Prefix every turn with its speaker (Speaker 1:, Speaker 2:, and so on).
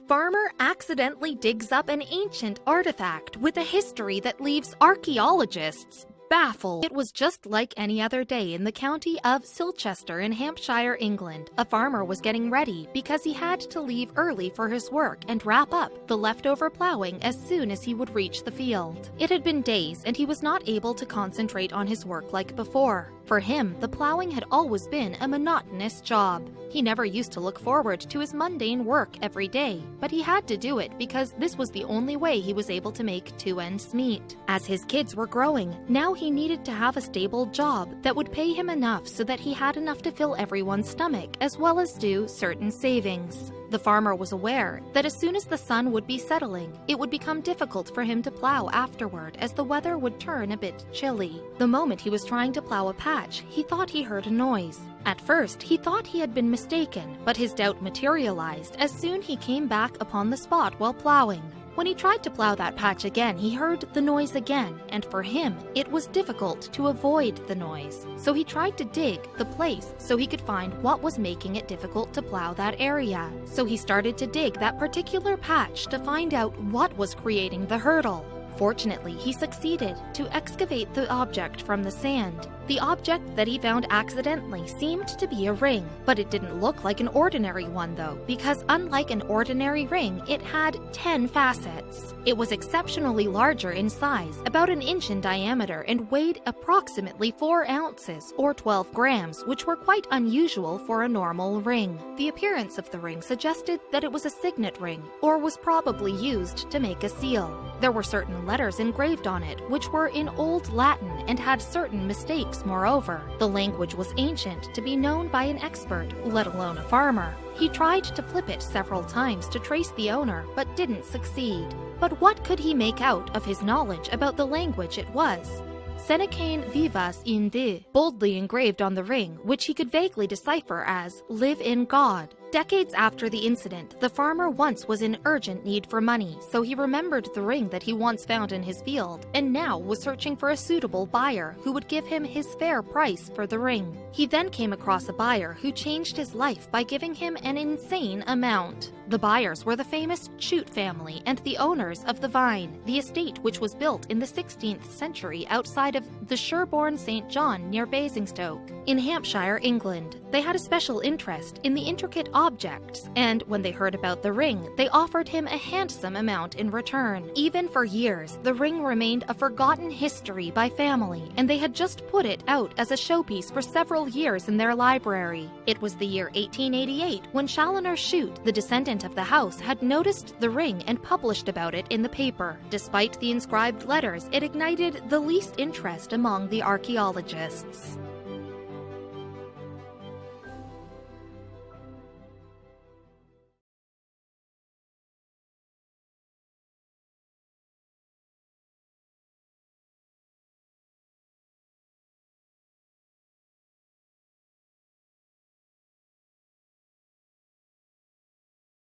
Speaker 1: Farmer accidentally digs up an ancient artifact with a history that leaves archaeologists baffled. It was just like any other day in the county of Silchester in Hampshire, England. A farmer was getting ready because he had to leave early for his work and wrap up the leftover plowing as soon as he would reach the field. It had been days and he was not able to concentrate on his work like before. For him, the plowing had always been a monotonous job. He never used to look forward to his mundane work every day, but he had to do it because this was the only way he was able to make two ends meet. As his kids were growing, now he needed to have a stable job that would pay him enough so that he had enough to fill everyone's stomach as well as do certain savings. The farmer was aware that as soon as the sun would be settling, it would become difficult for him to plow afterward as the weather would turn a bit chilly. The moment he was trying to plow a patch, he thought he heard a noise. At first, he thought he had been mistaken, but his doubt materialized as soon he came back upon the spot while plowing. When he tried to plow that patch again, he heard the noise again, and for him, it was difficult to avoid the noise. So he tried to dig the place so he could find what was making it difficult to plow that area. So he started to dig that particular patch to find out what was creating the hurdle. Fortunately, he succeeded to excavate the object from the sand. The object that he found accidentally seemed to be a ring, but it didn't look like an ordinary one though, because unlike an ordinary ring, it had 10 facets. It was exceptionally larger in size, about an inch in diameter, and weighed approximately 4 ounces or 12 grams, which were quite unusual for a normal ring. The appearance of the ring suggested that it was a signet ring, or was probably used to make a seal. There were certain letters engraved on it, which were in Old Latin and had certain mistakes. Moreover, the language was ancient to be known by an expert, let alone a farmer. He tried to flip it several times to trace the owner, but didn't succeed. But what could he make out of his knowledge about the language it was? Senecane vivas in de, boldly engraved on the ring, which he could vaguely decipher as live in God. Decades after the incident, the farmer once was in urgent need for money, so he remembered the ring that he once found in his field, and now was searching for a suitable buyer who would give him his fair price for the ring. He then came across a buyer who changed his life by giving him an insane amount. The buyers were the famous Chute family and the owners of the Vine, the estate which was built in the 16th century outside of the Sherborne St. John near Basingstoke, in Hampshire, England. They had a special interest in the intricate objects, and when they heard about the ring, they offered him a handsome amount in return. Even for years, the ring remained a forgotten history by family, and they had just put it out as a showpiece for several years in their library. It was the year 1888 when Challoner Chute, the descendant of the house, had noticed the ring and published about it in the paper. Despite the inscribed letters, it ignited the least interest among the archaeologists.